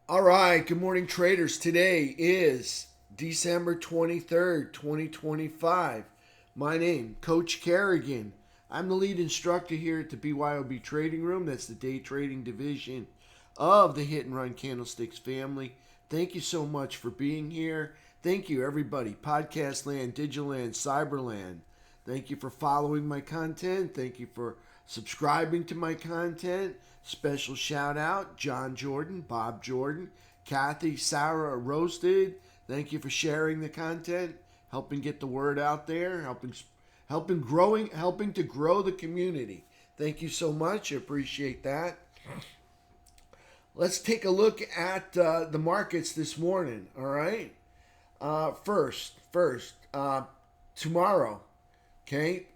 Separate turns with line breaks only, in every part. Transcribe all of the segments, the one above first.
All right, good morning, traders. Today is December 23rd, 2025. My name, Coach Carignan. I'm the lead instructor here at the BYOB Trading Room. That's the day trading division of the Hit and Run Candlesticks family. Thank you so much for being here. Thank you, everybody. Podcast land, digital land, cyberland. Thank you for following my content. Thank you for subscribing to my content. Special shout out, John Jordan, Bob Jordan, Kathy, Sarah Roasted. Thank you for sharing the content, helping get the word out there, helping to grow the community. Thank you so much. I appreciate that. Let's take a look at the markets this morning. All right. First, tomorrow. Okay,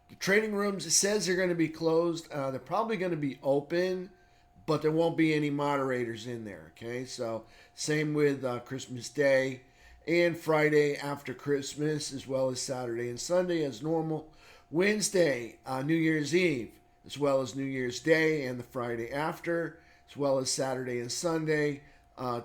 the trading rooms, it says they're going to be closed. They're probably going to be open, but there won't be any moderators in there. Okay, so same with Christmas Day and Friday after Christmas, as well as Saturday and Sunday as normal. Wednesday, New Year's Eve, as well as New Year's Day and the Friday after, as well as Saturday and Sunday.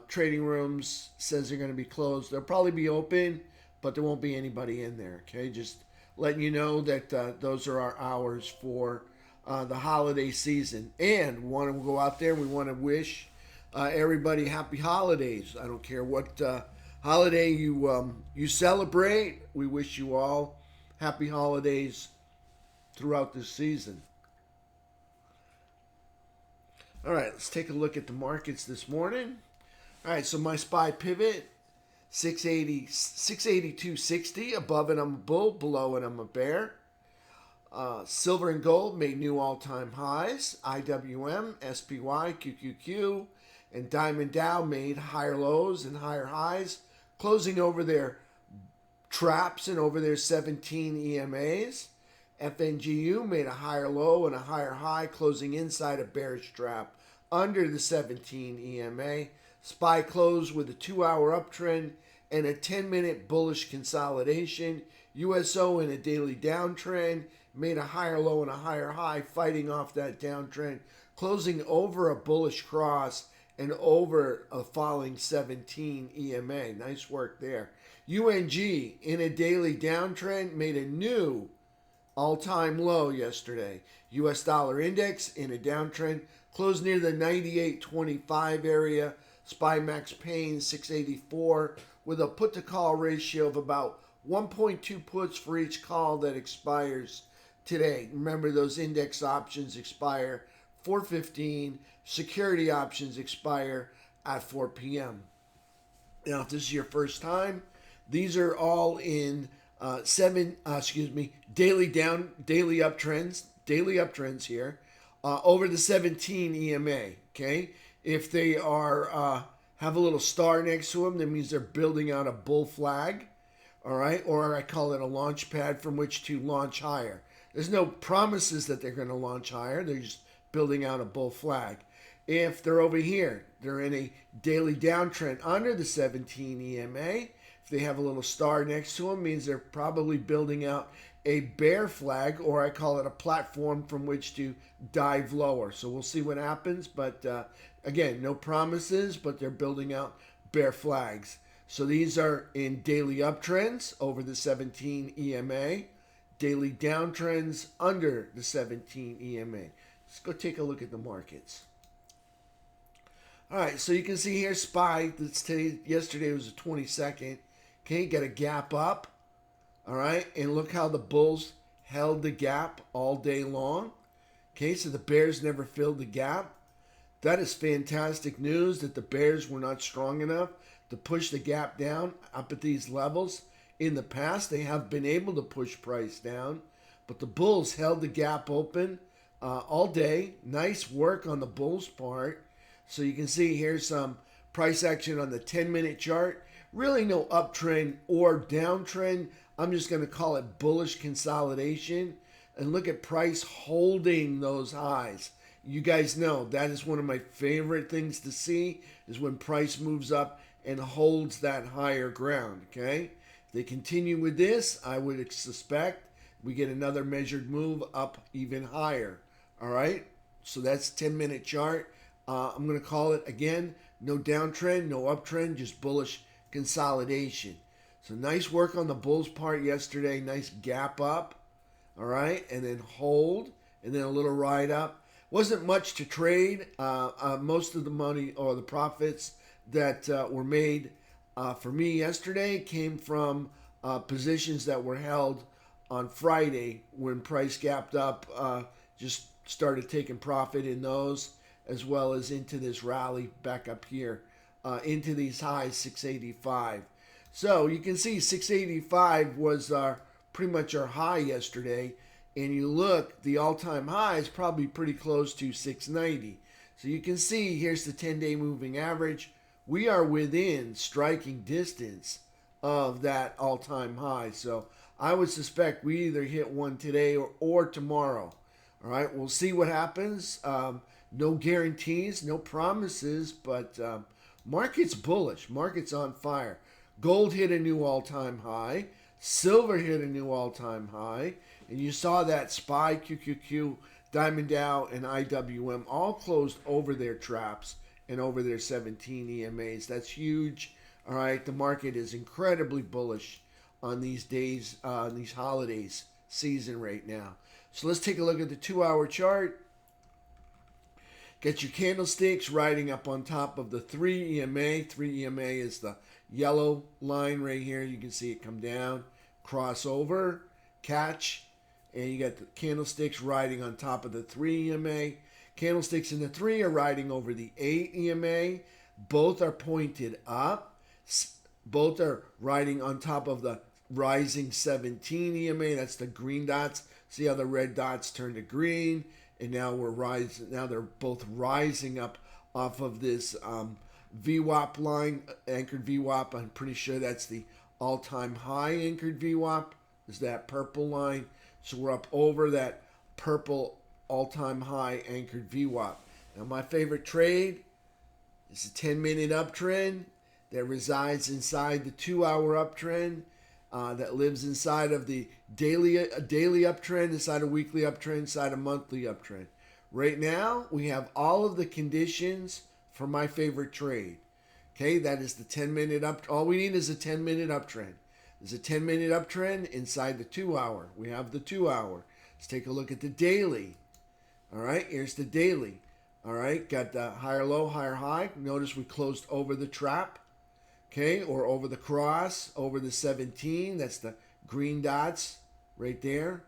Trading rooms says they're going to be closed. They'll probably be open, but there won't be anybody in there. Okay, just letting you know that those are our hours for the holiday season. And we want to go out there. We want to wish everybody happy holidays. I don't care what holiday you celebrate. We wish you all happy holidays throughout this season. All right, let's take a look at the markets this morning. All right, so my SPY pivot, 682.60. Above it, I'm a bull. Below it, I'm a bear. Silver and gold made new all-time highs. IWM, SPY, QQQ, and Diamond Dow made higher lows and higher highs, closing over their traps and over their 17 EMAs. FNGU made a higher low and a higher high, closing inside a bearish trap under the 17 EMA. SPY closed with a 2-hour uptrend and a 10-minute bullish consolidation. USO in a daily downtrend made a higher low and a higher high, fighting off that downtrend, closing over a bullish cross and over a falling 17 EMA. Nice work there. UNG in a daily downtrend made a new all-time low yesterday. US dollar index in a downtrend closed near the 98.25 area. SPY max pain 684 with a put to call ratio of about 1.2 puts for each call that expires today. Remember, those index options expire 4:15. Security options expire at 4 p.m. Now, if this is your first time, these are all in daily uptrends here over the 17 EMA. Okay, if they are have a little star next to them, that means they're building out a bull flag. All right, or I call it a launch pad from which to launch higher. There's no promises that they're going to launch higher. They're just building out a bull flag. If they're over here, they're in a daily downtrend under the 17 EMA. If they have a little star next to them, means they're probably building out a bear flag, or I call it a platform from which to dive lower. So we'll see what happens. But again, no promises, but they're building out bear flags. So these are in daily uptrends over the 17 EMA, daily downtrends under the 17 EMA. Let's go take a look at the markets. All right, so you can see here SPY. Yesterday was the 22nd. Okay, got a gap up. All right, and look how the bulls held the gap all day long. Okay, so the bears never filled the gap. That is fantastic news that the bears were not strong enough to push the gap down up at these levels. In the past, they have been able to push price down, but the bulls held the gap open all day. Nice work on the bulls' part. So you can see here's some price action on the 10-minute chart. Really no uptrend or downtrend. I'm just going to call it bullish consolidation. And look at price holding those highs. You guys know that is one of my favorite things to see, is when price moves up and holds that higher ground. Okay, if they continue with this, I would suspect we get another measured move up even higher. All right, so that's 10-minute chart. I'm going to call it again, no downtrend, no uptrend, just bullish consolidation. So nice work on the bulls part yesterday. Nice gap up, all right, and then hold, and then a little ride up. Wasn't much to trade. Most of the money or the profits that were made for me yesterday came from positions that were held on Friday when price gapped up. Just started taking profit in those, as well as into this rally back up here into these highs, 685. So you can see 685 was pretty much our high yesterday. And you look, the all-time high is probably pretty close to 690. So you can see here's the 10-day moving average. We are within striking distance of that all-time high. So I would suspect we either hit one today or tomorrow. All right, we'll see what happens. No guarantees, no promises, but market's bullish. Market's on fire. Gold hit a new all-time high. Silver hit a new all-time high. And you saw that SPY, QQQ, Diamond Dow, and IWM all closed over their traps and over their 17 EMAs. That's huge. All right, the market is incredibly bullish on these days, these holidays season right now. So let's take a look at the 2-hour chart. Get your candlesticks riding up on top of the 3 EMA. 3 EMA is the yellow line right here. You can see it come down, cross over, catch, and you got the candlesticks riding on top of the 3 EMA. Candlesticks in the 3 are riding over the 8 EMA. Both are pointed up. Both are riding on top of the rising 17 EMA. That's the green dots. See how the red dots turn to green, and now we're rising. Now they're both rising up off of this VWAP line, anchored VWAP. I'm pretty sure that's the all-time high anchored VWAP. Is that purple line? So we're up over that purple all-time high anchored VWAP. Now my favorite trade is a 10-minute uptrend that resides inside the 2-hour uptrend, that lives inside of the daily uptrend, inside a weekly uptrend, inside a monthly uptrend. Right now, we have all of the conditions for my favorite trade. Okay, that is the 10-minute up. All we need is a 10-minute uptrend. There's a 10-minute uptrend inside the 2-hour. We have the 2-hour. Let's take a look at the daily. All right, here's the daily. All right, got the higher low, higher high. Notice we closed over the trap, okay, or over the cross, over the 17. That's the green dots right there.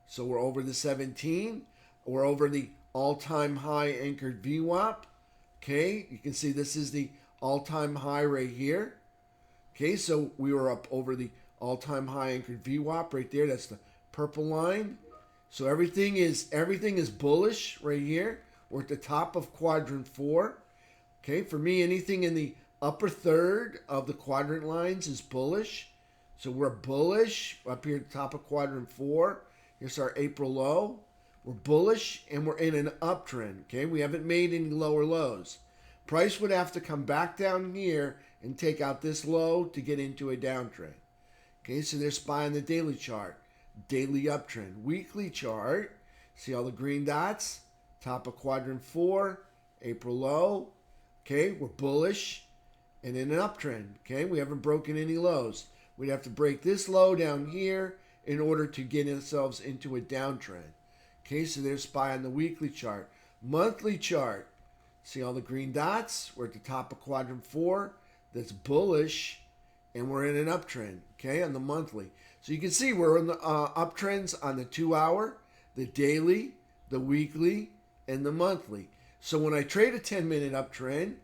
So we're over the 17. We're over the all-time high anchored VWAP. Okay, you can see this is the all-time high right here. Okay, so we were up over the all-time high anchored VWAP right there. That's the purple line. So everything is bullish right here. We're at the top of quadrant 4. Okay, for me, anything in the upper third of the quadrant lines is bullish. So we're bullish up here at the top of quadrant 4. Here's our April low. We're bullish and we're in an uptrend. Okay, we haven't made any lower lows. Price would have to come back down here and take out this low to get into a downtrend. Okay, so there's SPY on the daily chart. Daily uptrend. Weekly chart. See all the green dots? Top of quadrant 4. April low. Okay, we're bullish and in an uptrend. Okay, we haven't broken any lows. We'd have to break this low down here in order to get ourselves into a downtrend. Okay, so there's SPY on the weekly chart. Monthly chart. See all the green dots? We're at the top of quadrant 4. That's bullish, and we're in an uptrend, okay, on the monthly. So you can see we're in the uptrends on the 2-hour, the daily, the weekly, and the monthly. So when I trade a 10-minute uptrend,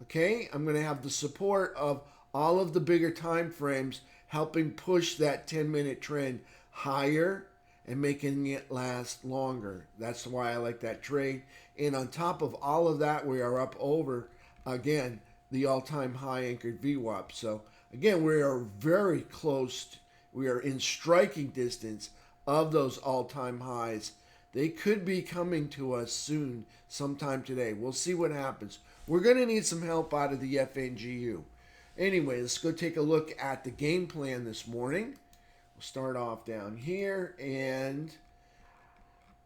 okay, I'm going to have the support of all of the bigger time frames helping push that 10-minute trend higher and making it last longer. That's why I like that trade. And on top of all of that, we are up over, again, the all-time high anchored VWAP. So, again, we are very close. We are in striking distance of those all-time highs. They could be coming to us soon, sometime today. We'll see what happens. We're going to need some help out of the FNGU. Anyway, let's go take a look at the game plan this morning. We'll start off down here, and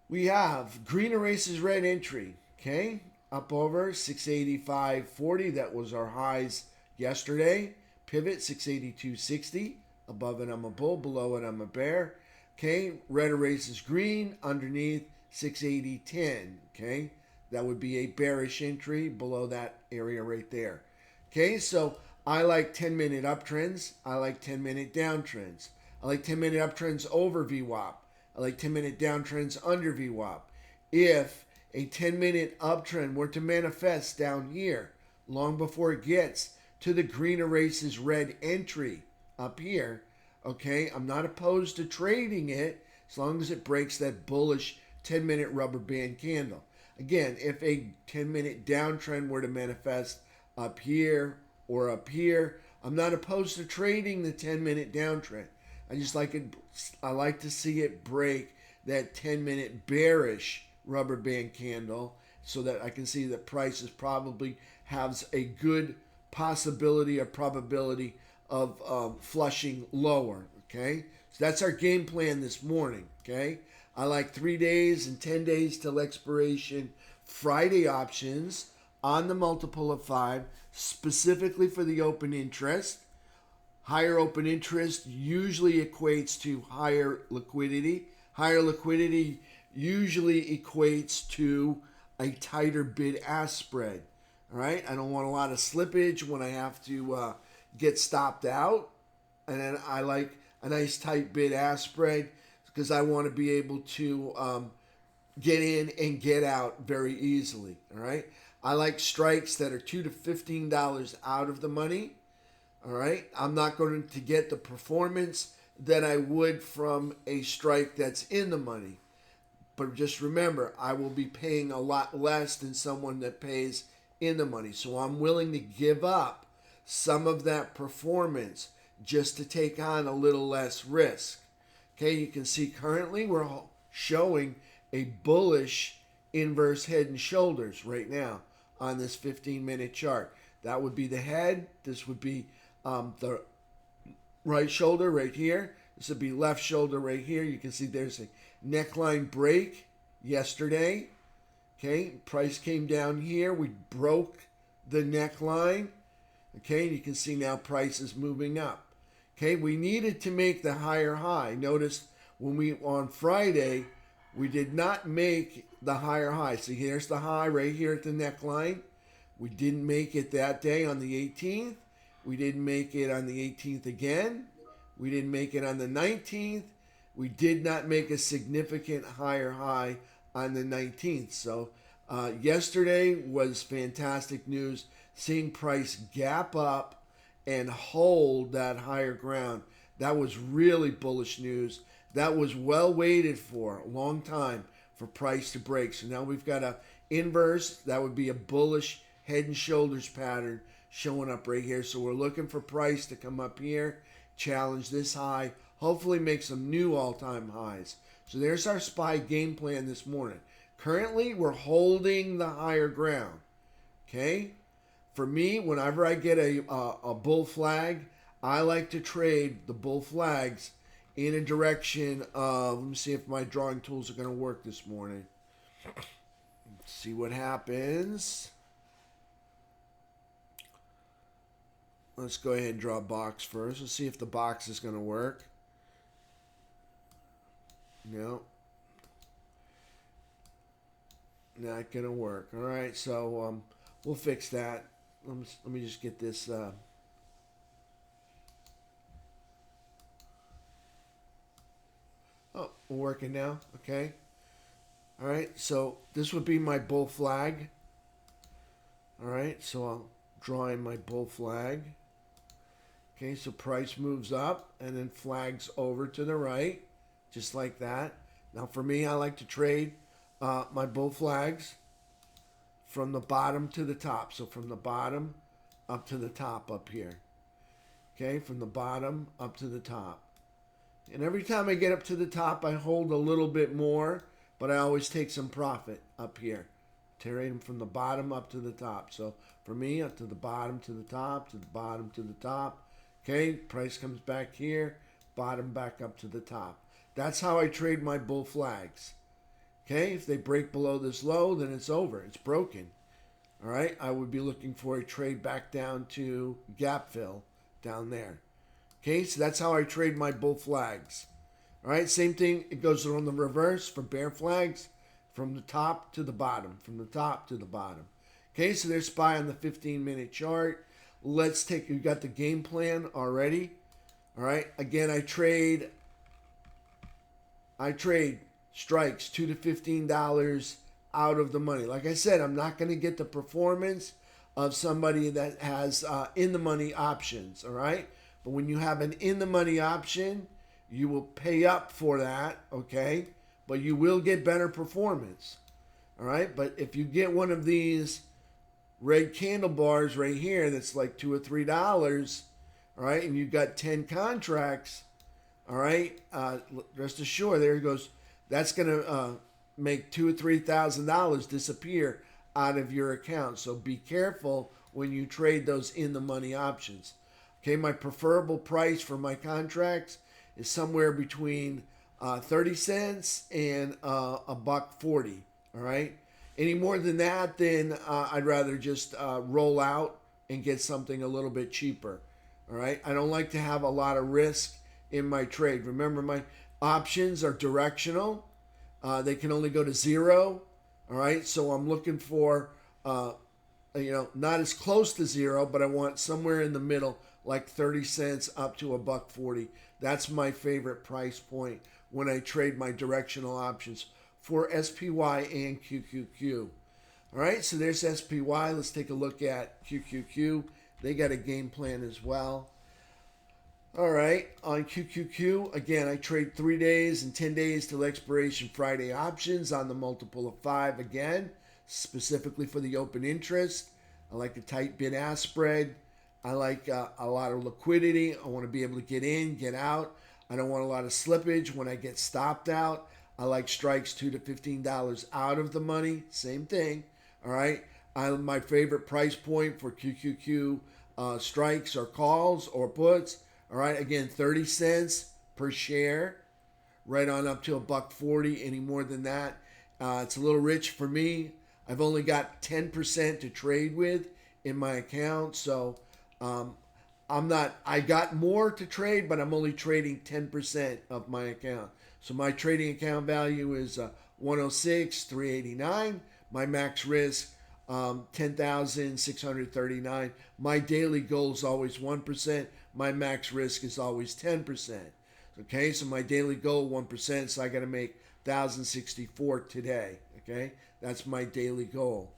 we have green erases red entry, okay? up over 685.40. That was our highs yesterday. Pivot 682.60. Above it, I'm a bull. Below it, I'm a bear. Okay, red erases green. Underneath 680.10. Okay, that would be a bearish entry below that area right there. Okay, so I like 10-minute uptrends. I like 10-minute downtrends. I like 10-minute uptrends over VWAP. I like 10-minute downtrends under VWAP. If a 10-minute uptrend were to manifest down here, long before it gets to the green erases red entry up here, okay, I'm not opposed to trading it as long as it breaks that bullish 10-minute rubber band candle. Again, if a 10-minute downtrend were to manifest up here or up here, I'm not opposed to trading the 10-minute downtrend. I like to see it break that 10-minute bearish rubber band candle so that I can see that prices probably has a good possibility or probability of flushing lower. Okay, so that's our game plan this morning. Okay, I like 3 days and 10 days till expiration Friday options on the multiple of 5, specifically for the open interest. Higher open interest usually equates to higher liquidity. Higher liquidity usually equates to a tighter bid-ask spread. All right, I don't want a lot of slippage when I have to get stopped out. And then I like a nice tight bid-ask spread because I want to be able to get in and get out very easily. All right, I like strikes that are $2 to $15 out of the money. All right, I'm not going to get the performance that I would from a strike that's in the money. But just remember, I will be paying a lot less than someone that pays in the money. So I'm willing to give up some of that performance just to take on a little less risk. Okay, you can see currently we're showing a bullish inverse head and shoulders right now on this 15-minute chart. That would be the head. This would be the right shoulder right here. This would be left shoulder right here. You can see there's a neckline break yesterday. Okay, price came down here. We broke the neckline. Okay, you can see now price is moving up. Okay, we needed to make the higher high. Notice when we on Friday, we did not make the higher high. So here's the high right here at the neckline. We didn't make it that day on the 18th. We didn't make it on the 18th again. We didn't make it on the 19th. We did not make a significant higher high on the 19th. So yesterday was fantastic news. Seeing price gap up and hold that higher ground. That was really bullish news. That was well waited for a long time for price to break. So now we've got a inverse. That would be a bullish head and shoulders pattern showing up right here. So we're looking for price to come up here, challenge this high, hopefully make some new all-time highs. So there's our SPY game plan this morning. Currently, we're holding the higher ground. Okay? For me, whenever I get a bull flag, I like to trade the bull flags in a direction of, let me see if my drawing tools are going to work this morning. Let's see what happens. Let's go ahead and draw a box first. Let's see if the box is going to work. No. Not going to work. All right, so we'll fix that. Let me just get this. Oh, we're working now. Okay. All right, so this would be my bull flag. All right, so I'll draw in my bull flag. Okay, so price moves up and then flags over to the right, just like that. Now for me, I like to trade my bull flags from the bottom to the top. So from the bottom up to the top up here. Okay, from the bottom up to the top. And every time I get up to the top, I hold a little bit more, but I always take some profit up here. Trade them from the bottom up to the top. So for me, up to the bottom to the top, to the bottom to the top. Okay, price comes back here, bottom back up to the top. That's how I trade my bull flags. Okay, if they break below this low, then it's over. It's broken. all right, I would be looking for a trade back down to gap fill down there. Okay, so that's how I trade my bull flags. All right, same thing. It goes on the reverse for bear flags from the top to the bottom, from the top to the bottom. Okay, so there's SPY on the 15-minute chart. Let's take, you got the game plan already. All right, again, I trade strikes $2 to $15 out of the money. Like I said, I'm not going to get the performance of somebody that has in the money options. All right, but when you have an in the money option, you will pay up for that. Okay, but you will get better performance. All right, but if you get one of these red candle bars right here that's like $2 or $3, all right, and you've got 10 contracts, all right, rest assured, there it goes. That's going to make $2,000 or $3,000 disappear out of your account. So be careful when you trade those in the money options. Okay, my preferable price for my contracts is somewhere between 30 cents and $1.40. All right. Any more than that, then I'd rather just roll out and get something a little bit cheaper. All right. I don't like to have a lot of risk in my trade. Remember, my options are directional. They can only go to zero. All right. So I'm looking for, not as close to zero, but I want somewhere in the middle, like 30 cents up to $1.40. That's my favorite price point when I trade my directional options for SPY and QQQ. All right, so there's SPY. Let's take a look at QQQ. They got a game plan as well. All right, on QQQ, again, I trade 3 days and 10 days till expiration Friday options on the multiple of 5 again, specifically for the open interest. I like a tight bid-ask spread. I like a lot of liquidity. I want to be able to get in, get out. I don't want a lot of slippage when I get stopped out. I like strikes $2 to $15 out of the money. Same thing. All right. My favorite price point for QQQ strikes or calls or puts. All right. Again, 30 cents per share, right on up to $1.40. Any more than that, it's a little rich for me. I've only got 10% to trade with in my account, so I got more to trade, but I'm only trading 10% of my account. So my trading account value is 106,389. My max risk 10,639. My daily goal is always 1%. My max risk is always 10%. Okay, so my daily goal 1%. So I got to make 1,064 today. Okay, that's my daily goal.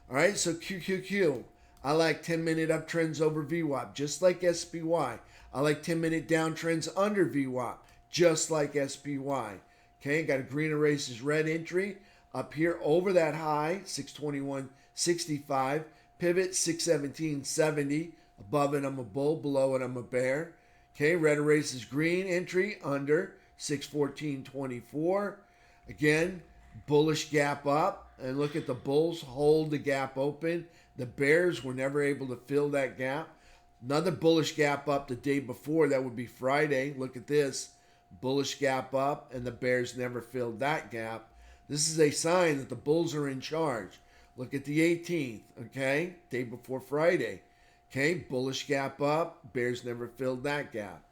All right, so QQQ. I like 10-minute uptrends over VWAP, just like SPY. I like 10-minute downtrends under VWAP, just like SPY. Okay, got a green erases red entry up here over that high, 621.65. Pivot, 617.70. Above it, I'm a bull. Below it, I'm a bear. Okay, red erases green entry under 614.24. Again, bullish gap up. And look at the bulls hold the gap open. The bears were never able to fill that gap. Another bullish gap up the day before. That would be Friday. Look at this. Bullish gap up, and the bears never filled that gap. This is a sign that the bulls are in charge. Look at the 18th, okay? Day before Friday. Okay, bullish gap up. Bears never filled that gap.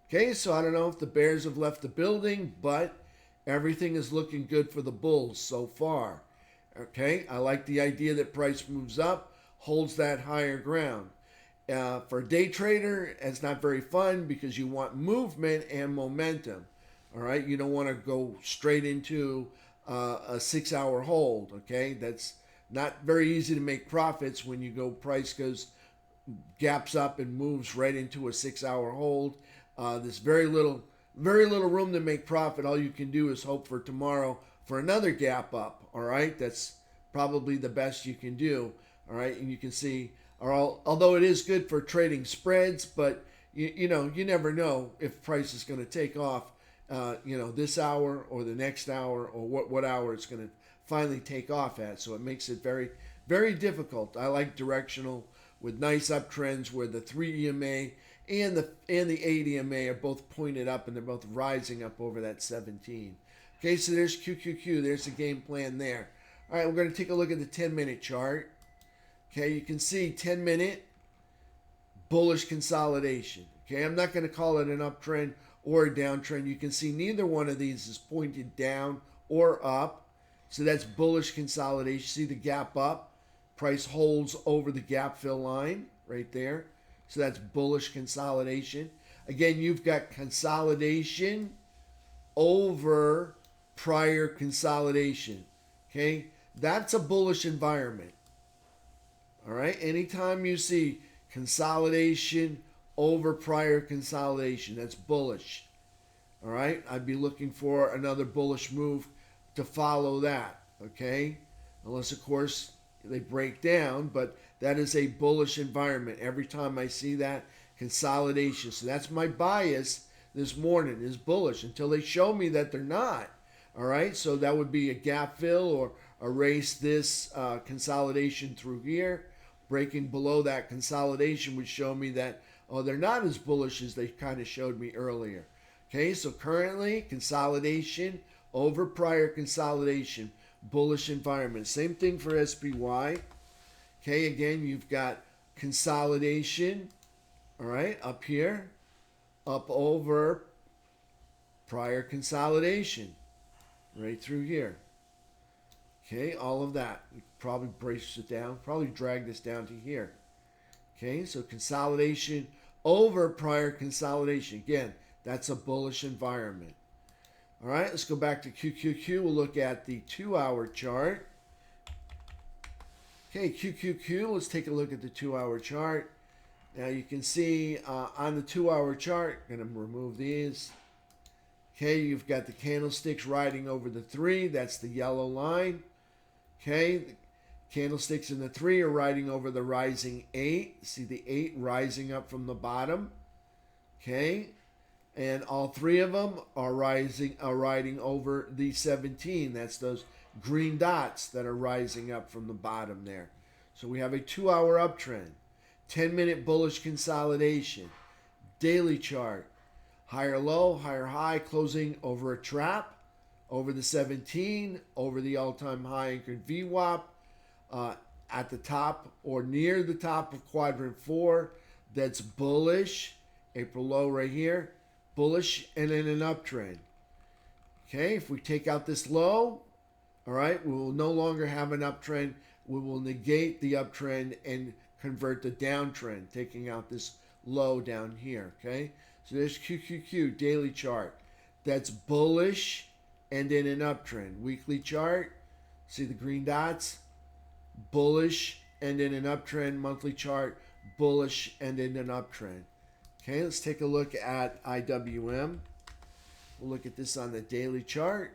Okay, so I don't know if the bears have left the building, but everything is looking good for the bulls so far. Okay, I like the idea that price moves up, holds that higher ground. For a day trader, it's not very fun because you want movement and momentum. All right, you don't want to go straight into a 6-hour hold. Okay, that's not very easy to make profits when price gaps up and moves right into a 6-hour hold. There's very little room to make profit. All you can do is hope for tomorrow for another gap up. All right, that's probably the best you can do. All right, and you can see, although it is good for trading spreads, but you never know if price is going to take off. This hour or the next hour or what hour it's going to finally take off at. So it makes it very, very difficult. I like directional with nice uptrends where the 3 EMA and the 8 EMA are both pointed up and they're both rising up over that 17. Okay, so there's QQQ. There's the game plan there. All right, we're going to take a look at the 10-minute chart. Okay, you can see 10-minute bullish consolidation. Okay, I'm not going to call it an uptrend or a downtrend. You can see neither one of these is pointed down or up. So that's bullish consolidation. See the gap up? Price holds over the gap fill line right there. So that's bullish consolidation. Again, you've got consolidation over prior consolidation. Okay, that's a bullish environment. All right, anytime you see consolidation over prior consolidation, that's bullish. All right, I'd be looking for another bullish move to follow that. Okay, unless of course they break down, but that is a bullish environment every time I see that consolidation. So that's my bias this morning, is bullish until they show me that they're not. All right, so that would be a gap fill or erase this consolidation through here. Breaking below that consolidation would show me that, oh, they're not as bullish as they kind of showed me earlier. Okay, so currently consolidation over prior consolidation, bullish environment. Same thing for SPY. Okay, again, you've got consolidation, all right, up here, up over prior consolidation, right through here. Okay, all of that. We probably brace it down, probably drag this down to here. Okay, so consolidation over prior consolidation. Again, that's a bullish environment. All right, let's go back to QQQ. We'll look at the 2-hour chart. Okay, QQQ, let's take a look at the 2-hour chart. Now you can see on the 2-hour chart, I'm going to remove these. Okay, you've got the candlesticks riding over the 3. That's the yellow line. Okay, the candlesticks in the 3 are riding over the rising 8. See the 8 rising up from the bottom. Okay, and all 3 of them are riding over the 17. That's those green dots that are rising up from the bottom there. So we have a 2-hour uptrend, 10-minute bullish consolidation, daily chart, higher low, higher high, closing over a trap, over the 17, over the all-time high anchored VWAP, at the top or near the top of quadrant 4. That's bullish. April low right here, bullish, and in an uptrend. Okay, if we take out this low, all right, we will no longer have an uptrend. We will negate the uptrend and convert the downtrend, taking out this low down here. Okay, so there's QQQ daily chart. That's bullish and in an uptrend. Weekly chart, see the green dots? Bullish and in an uptrend. Monthly chart, bullish and in an uptrend. Okay, let's take a look at IWM. We'll look at this on the daily chart.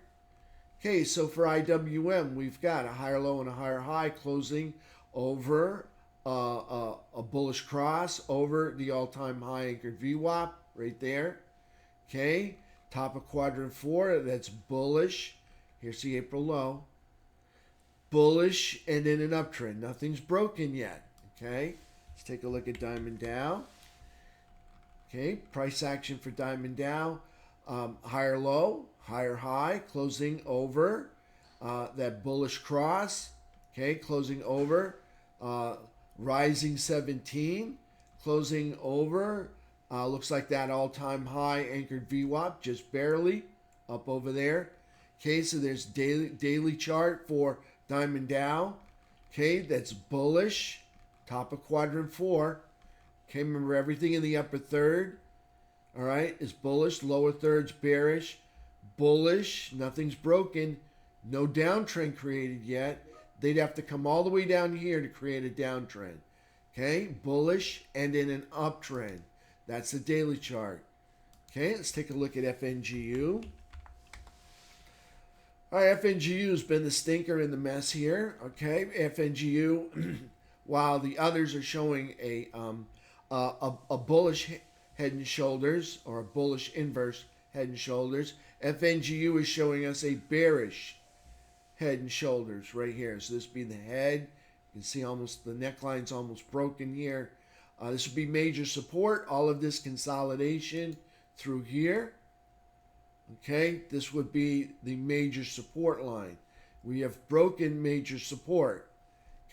Okay, so for IWM, we've got a higher low and a higher high closing over a bullish cross over the all-time high anchored VWAP right there. Okay, top of quadrant 4, that's bullish. Here's the April low. Bullish and in an uptrend. Nothing's broken yet. Okay, let's take a look at Diamond Dow. Okay, price action for Diamond Dow. Higher low, higher high, closing over that bullish cross. Okay, closing over rising 17, closing over. Looks like that all-time high anchored VWAP, just barely up over there. Okay, so there's daily chart for Diamond Dow. Okay, that's bullish, top of quadrant 4. Okay, remember everything in the upper third, all right, is bullish. Lower third's bearish. Bullish, nothing's broken. No downtrend created yet. They'd have to come all the way down here to create a downtrend. Okay, bullish and in an uptrend. That's the daily chart. Okay, let's take a look at FNGU. All right, FNGU has been the stinker in the mess here. Okay, FNGU, while the others are showing a bullish head and shoulders, or a bullish inverse head and shoulders, FNGU is showing us a bearish head and shoulders right here. So this would be the head. You can see almost the neckline's almost broken here. This would be major support. All of this consolidation through here. Okay, this would be the major support line. We have broken major support.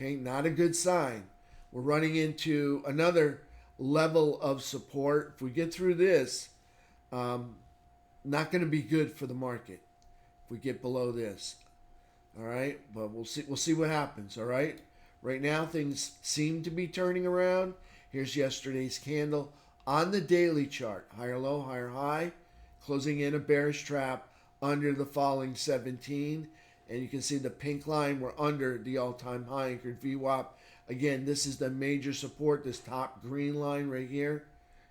Okay, not a good sign. We're running into another level of support. If we get through this, not going to be good for the market if we get below this. All right, but we'll see. We'll see what happens. All right. Right now, things seem to be turning around. Here's yesterday's candle on the daily chart: higher low, higher high, closing in a bearish trap under the falling 17. And you can see the pink line. We're under the all-time high anchored VWAP. Again, this is the major support. This top green line right here.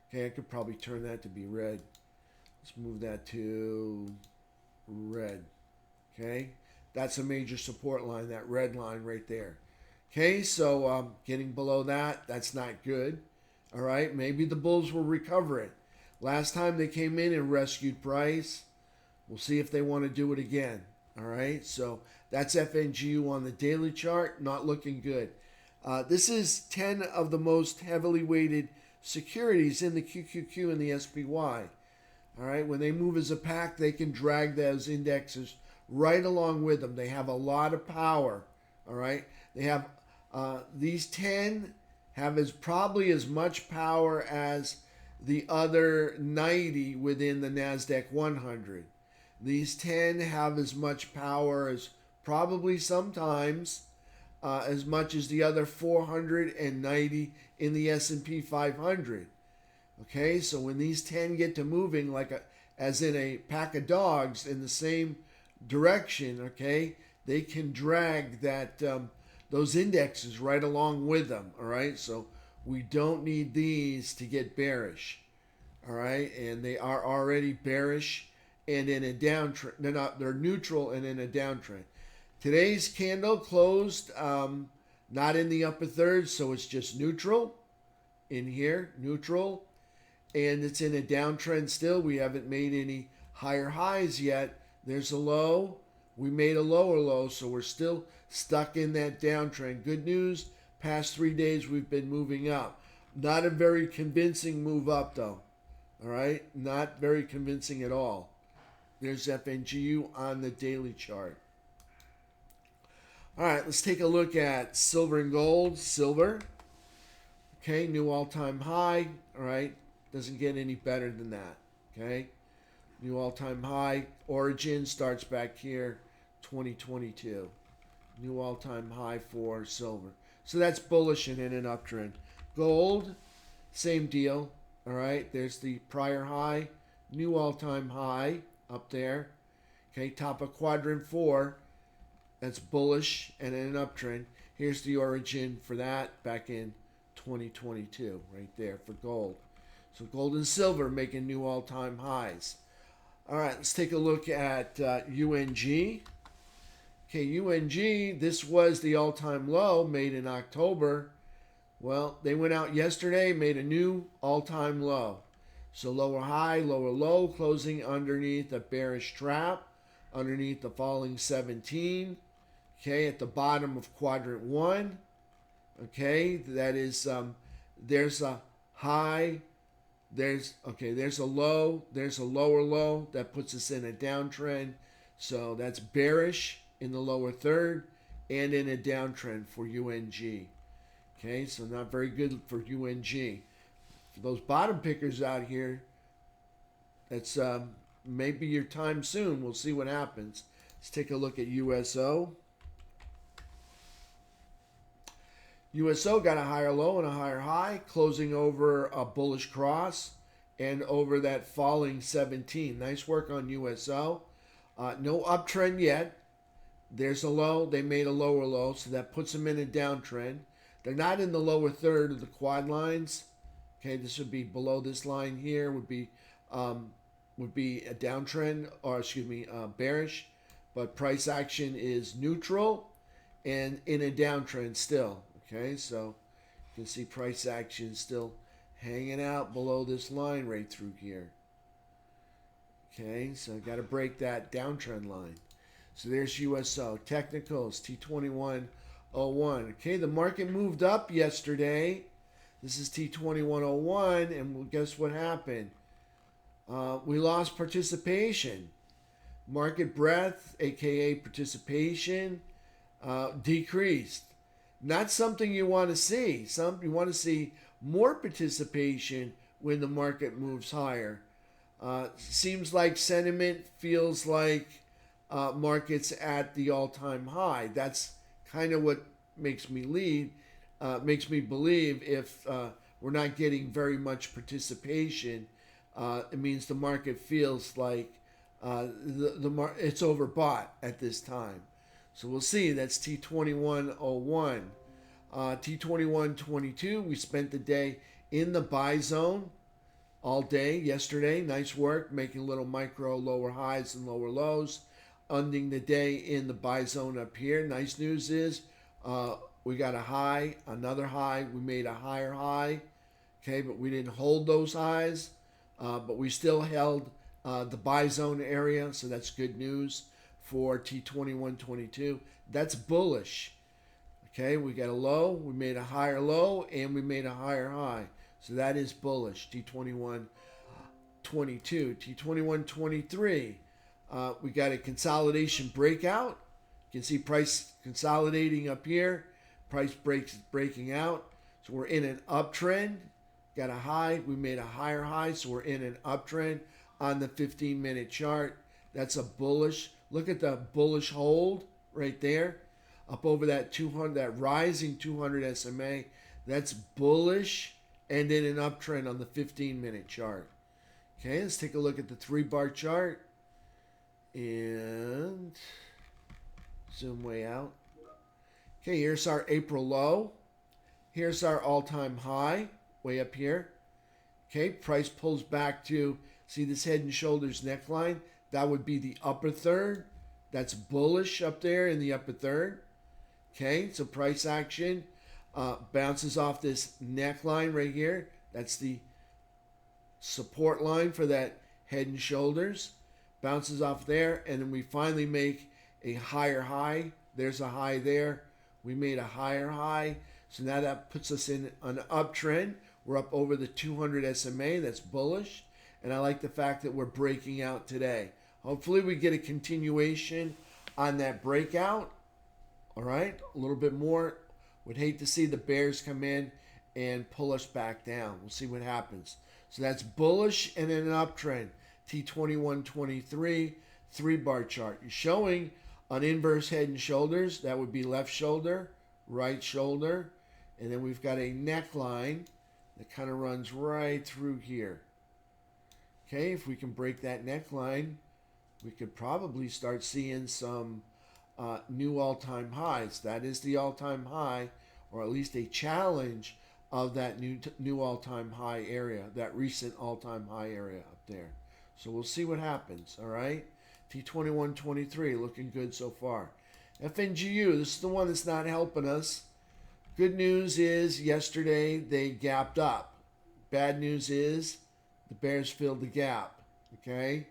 Okay, I could probably turn that to be red. Let's move that to red. Okay, that's a major support line, that red line right there. Okay, so getting below that, that's not good. All right, maybe the bulls will recover it. Last time they came in and rescued price. We'll see if they want to do it again. All right, so that's FNGU on the daily chart, not looking good. This is 10 of the most heavily weighted securities in the QQQ and the SPY. All right, when they move as a pack, they can drag those indexes right along with them. They have a lot of power. All right, they have these 10 have probably as much power as the other 90 within the NASDAQ 100. These 10 have as much power as probably sometimes as much as the other 490 in the S&P 500. Okay, so when these 10 get to moving as in a pack of dogs in the same direction, okay, they can drag those indexes right along with them. All right, so we don't need these to get bearish. All right, and they are already bearish and in a downtrend. They're neutral and in a downtrend. Today's candle closed not in the upper third, so it's just neutral in here, neutral, and it's in a downtrend still. We haven't made any higher highs yet. There's a low. We made a lower low, so we're still stuck in that downtrend. Good news, past 3 days we've been moving up. Not a very convincing move up, though. All right, not very convincing at all. There's FNGU on the daily chart. All right, let's take a look at silver and gold. Silver, okay, new all-time high. All right, doesn't get any better than that. Okay, new all-time high. Origin starts back here, 2022. New all-time high for silver. So that's bullish and in an uptrend. Gold, same deal. All right, there's the prior high, new all-time high up there. Okay, top of quadrant 4. That's bullish and in an uptrend. Here's the origin for that back in 2022, right there for gold. So gold and silver making new all-time highs. All right, let's take a look at UNG. Okay, UNG, this was the all-time low made in October. Well, they went out yesterday, made a new all-time low. So lower high, lower low, closing underneath a bearish trap, underneath the falling 17. Okay, at the bottom of quadrant 1. Okay, that is, there's a high, there's a low, there's a lower low. That puts us in a downtrend. So that's bearish in the lower third and in a downtrend for UNG. Okay, so not very good for UNG. For those bottom pickers out here, that's maybe your time soon. We'll see what happens. Let's take a look at USO. USO got a higher low and a higher high, closing over a bullish cross and over that falling 17. Nice work on USO. No uptrend yet. There's a low. They made a lower low, so that puts them in a downtrend. They're not in the lower third of the quad lines. Okay, this would be below this line here. Would be a downtrend, or excuse me, bearish. But price action is neutral and in a downtrend still. Okay, so you can see price action still hanging out below this line right through here. Okay, so got to break that downtrend line. So there's USO. Technicals, T2101. Okay, the market moved up yesterday. This is T2101, and guess what happened? We lost participation. Market breadth, aka participation, decreased. Not something you want to see. You want to see more participation when the market moves higher. Seems like sentiment feels like markets at the all-time high. That's kind of what makes me makes me believe if we're not getting very much participation, it means the market feels like it's overbought at this time. So we'll see. That's T2101. T2122, we spent the day in the buy zone all day yesterday. Nice work, making little micro lower highs and lower lows. Ending the day in the buy zone up here. Nice news is we got a high, another high. We made a higher high, okay, but we didn't hold those highs. But we still held the buy zone area, so that's good news for T2122. That's bullish. Okay, we got a low, we made a higher low, and we made a higher high. So that is bullish, T2122. T2123, we got a consolidation breakout. You can see price consolidating up here. Price breaking out. So we're in an uptrend. Got a high, we made a higher high, so we're in an uptrend on the 15-minute chart. That's a bullish. Look at the bullish hold right there. Up over that 200, that rising 200 SMA. That's bullish and in an uptrend on the 15-minute chart. Okay, let's take a look at the 3-bar chart and zoom way out. Okay, here's our April low. Here's our all-time high way up here. Okay, price pulls back to, see this head and shoulders neckline? That would be the upper third. That's bullish up there in the upper third. Okay, so price action bounces off this neckline right here. That's the support line for that head and shoulders. Bounces off there, and then we finally make a higher high. There's a high there. We made a higher high. So now that puts us in an uptrend. We're up over the 200 SMA. That's bullish. And I like the fact that we're breaking out today. Hopefully we get a continuation on that breakout. All right, a little bit more. Would hate to see the bears come in and pull us back down. We'll see what happens. So that's bullish and in an uptrend. T2123 3-bar chart. You're showing an inverse head and shoulders. That would be left shoulder, right shoulder. And then we've got a neckline that kind of runs right through here. Okay, if we can break that neckline, we could probably start seeing some new all-time highs. That is the all-time high, or at least a challenge of that new all-time high area, that recent all-time high area up there. So we'll see what happens, all right? T2123 looking good so far. FNGU, this is the one that's not helping us. Good news is yesterday they gapped up. Bad news is the bears filled the gap, okay?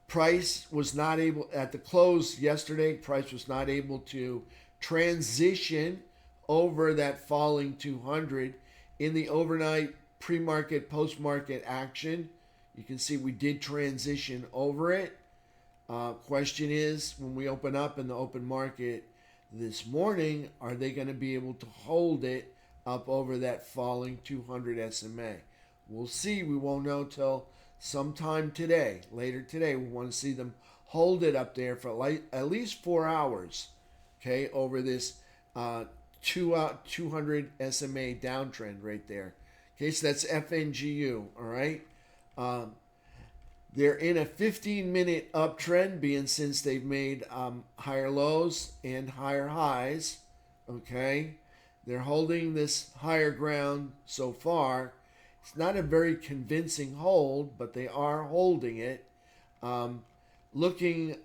Price was not able, at the close yesterday, price was not able to transition over that falling 200 in the overnight pre-market, post-market action. You can see we did transition over it. Question is, when we open up in the open market this morning, are they going to be able to hold it up over that falling 200 SMA? We'll see. We won't know till sometime today, later today. We want to see them hold it up there for at least 4 hours, okay, over this 200 SMA downtrend right there. Okay, so that's FNGU, all right? They're in a 15-minute uptrend, being since they've made higher lows and higher highs, okay? They're holding this higher ground so far. It's not a very convincing hold, but they are holding it. Not looking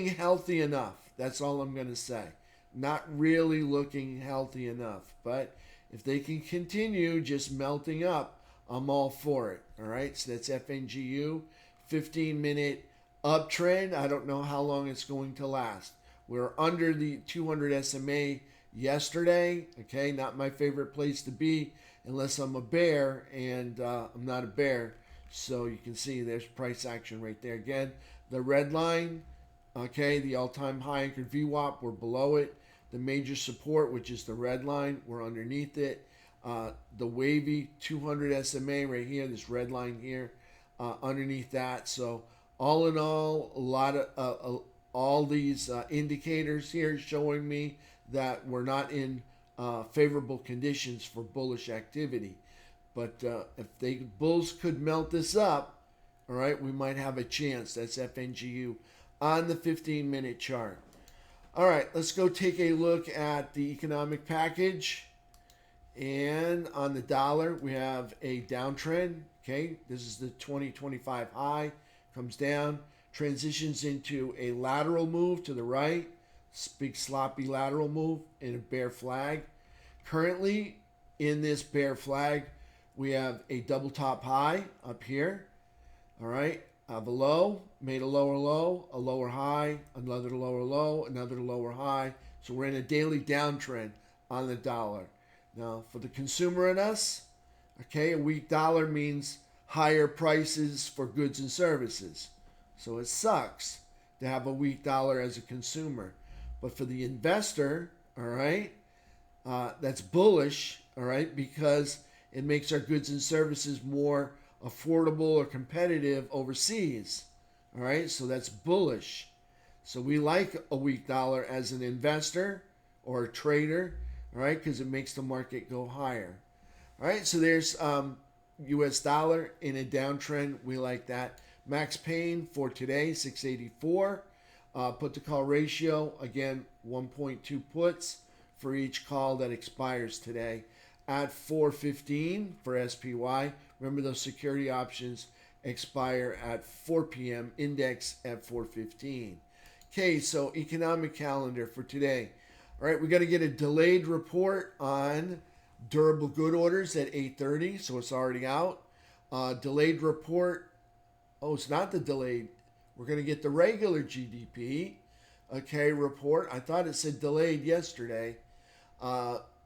healthy enough. That's all I'm going to say. Not really looking healthy enough. But if they can continue just melting up, I'm all for it. All right, so that's FNGU. 15-minute uptrend. I don't know how long it's going to last. We're under the 200 SMA yesterday. Okay, not my favorite place to be unless I'm a bear, and I'm not a bear. So you can see there's price action right there. Again, the red line, okay, the all-time high anchored VWAP, we're below it. the major support, which is the red line. We're underneath it. The wavy 200 SMA right here, this red line here, underneath that. So all in all, a lot of all these indicators here showing me that we're not in favorable conditions for bullish activity. But if the bulls could melt this up, all right, we might have a chance. That's FNGU on the 15-minute chart. All right, let's go take a look at the economic package. And on the dollar, we have a downtrend. Okay, this is the 2025 high. Comes down, transitions into a lateral move to the right. Big sloppy lateral move in a bear flag. Currently, in this bear flag, we have a double top high up here. All right, have a low, made a lower high, another lower low, another lower high. So we're in a daily downtrend on the dollar. Now, for the consumer and us, okay, a weak dollar means higher prices for goods and services. So it sucks to have a weak dollar as a consumer. But for the investor, all right, that's bullish, all right, because it makes our goods and services more affordable or competitive overseas. All right, so that's bullish. So we like a weak dollar as an investor or a trader, all right, because it makes the market go higher. All right, so there's US dollar in a downtrend. We like that. Max pain for today, 684. Put to call ratio, again, 1.2 puts for each call that expires today at 4:15 for SPY. Remember, those security options expire at 4 p.m., index at 4:15. Okay, so economic calendar for today. All right, we got to get a delayed report on durable good orders at 8:30, so it's already out. Delayed report. Oh, it's not the delayed. We're going to get the regular GDP, okay, report. I thought it said delayed yesterday.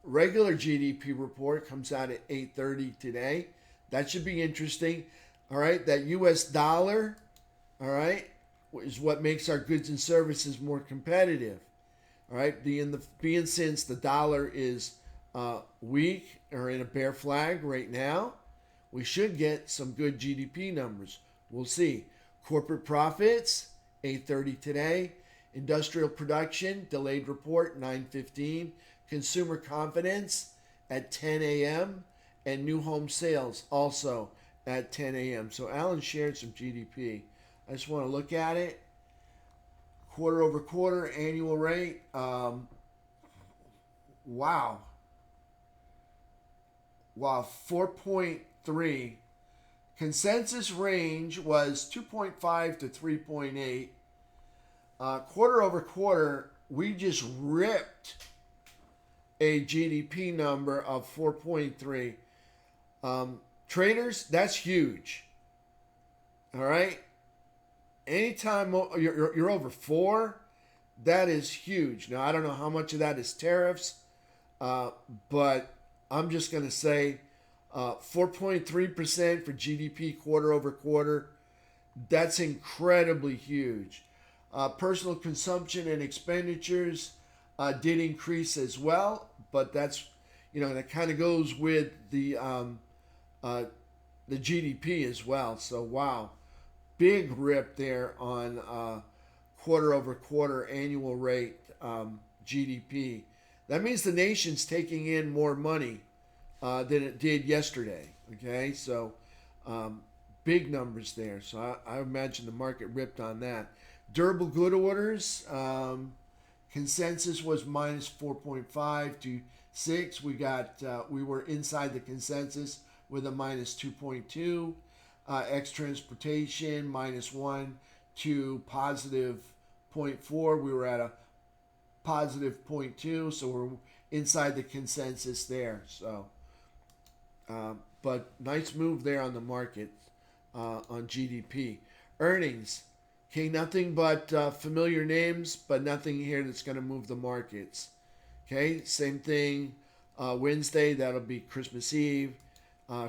Regular GDP report comes out at 8:30 today. That should be interesting. All right, that US dollar, all right, is what makes our goods and services more competitive. All right, being since the dollar is weak or in a bear flag right now, we should get some good GDP numbers. We'll see. Corporate profits, 8:30 today. Industrial production, delayed report, 9:15. Consumer confidence at 10 a.m. and new home sales also at 10 a.m. So Alan shared some GDP. I just want to look at it. Quarter over quarter annual rate. Wow, 4.3. Consensus range was 2.5 to 3.8. Quarter over quarter, we just ripped a GDP number of 4.3. Traders, that's huge. All right. Anytime you're over 4, that is huge. Now, I don't know how much of that is tariffs, but I'm just going to say 4.3% for GDP quarter over quarter. That's incredibly huge. Personal consumption and expenditures did increase as well, but that's, that kind of goes with the GDP as well. So wow, big rip there on quarter over quarter annual rate GDP. That means the nation's taking in more money than it did yesterday. Okay, so big numbers there. So I imagine the market ripped on that. Durable good orders. Consensus was minus 4.5 to 6. We were inside the consensus with a minus 2.2. X transportation minus 1 to positive 0.4. We were at a positive 0.2, so we're inside the consensus there. So, but nice move there on the market on GDP. Earnings. Okay, nothing but familiar names, but nothing here that's going to move the markets. Okay, same thing Wednesday, that'll be Christmas Eve,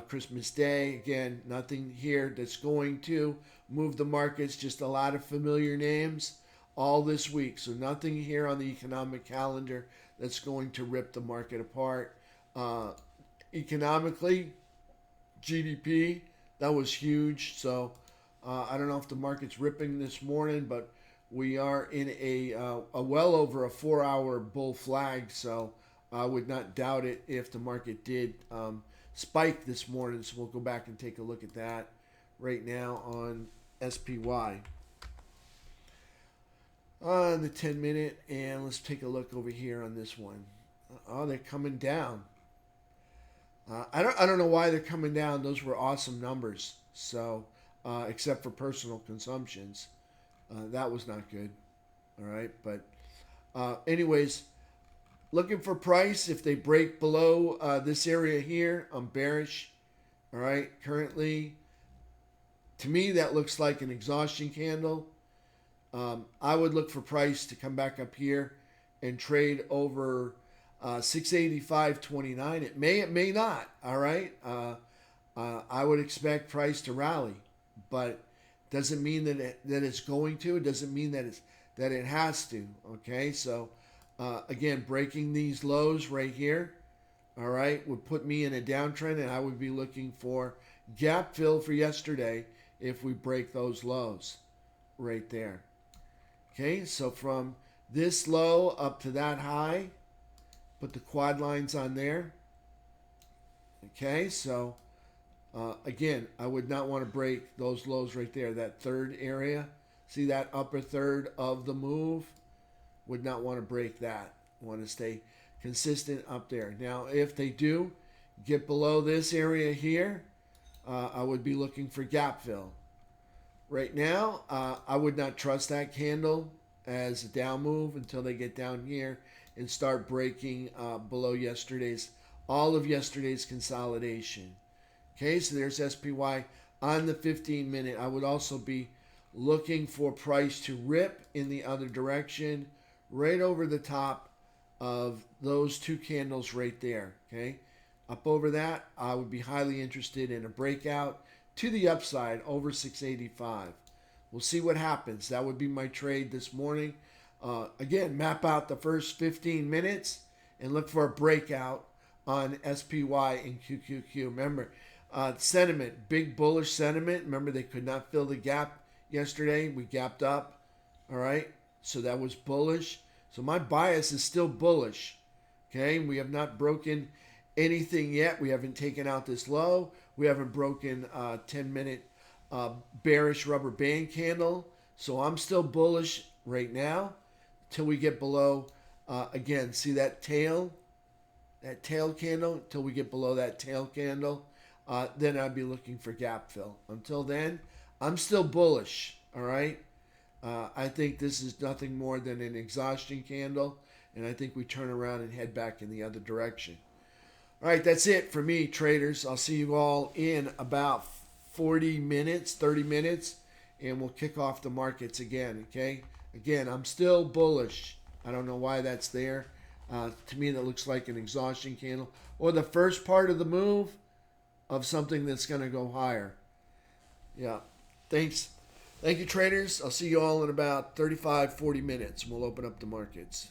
Christmas Day. Again, nothing here that's going to move the markets, just a lot of familiar names. all this week. So nothing here on the economic calendar that's going to rip the market apart. Economically, GDP, that was huge. So I don't know if the market's ripping this morning, but we are in a well over a 4-hour bull flag. So I would not doubt it if the market did spike this morning. So we'll go back and take a look at that right now on SPY. On the 10 minute, and let's take a look over here on this one. Oh, they're coming down. I don't know why they're coming down. Those were awesome numbers. So except for personal consumptions, that was not good. All right, but anyways, looking for price. If they break below this area here, I'm bearish. All right, currently, to me that looks like an exhaustion candle. I would look for price to come back up here and trade over 685.29. It may not. All right. I would expect price to rally, but doesn't mean that it's going to. It doesn't mean that it has to. Okay. So again, breaking these lows right here, all right, would put me in a downtrend, and I would be looking for gap fill for yesterday if we break those lows right there. Okay, so from this low up to that high, put the quad lines on there. Okay, so again, I would not want to break those lows right there. That third area, see that upper third of the move, would not want to break that. Want to stay consistent up there. Now, if they do get below this area here, I would be looking for gap fill. Right now, I would not trust that candle as a down move until they get down here and start breaking below all of yesterday's consolidation. Okay, so there's SPY on the 15-minute. I would also be looking for price to rip in the other direction, right over the top of those two candles right there. Okay, up over that, I would be highly interested in a breakout to the upside over 685. We'll see what happens. That would be my trade this morning. Again, map out the first 15 minutes and look for a breakout on SPY and QQQ. Remember, sentiment, big bullish sentiment. Remember, they could not fill the gap yesterday. We gapped up. All right, so that was bullish. So my bias is still bullish. Okay, we have not broken anything yet. We haven't taken out this low. We haven't broken 10-minute bearish rubber band candle. So I'm still bullish right now till we get below, again, see that tail candle, till we get below that tail candle. Then I'd be looking for gap fill. Until then, I'm still bullish, all right? I think this is nothing more than an exhaustion candle, and I think we turn around and head back in the other direction. All right, that's it for me, traders. I'll see you all in about 40 minutes, 30 minutes, and we'll kick off the markets again, okay? Again, I'm still bullish. I don't know why that's there. To me, that looks like an exhaustion candle or the first part of the move of something that's going to go higher. Yeah, thanks. Thank you, traders. I'll see you all in about 35, 40 minutes. We'll open up the markets.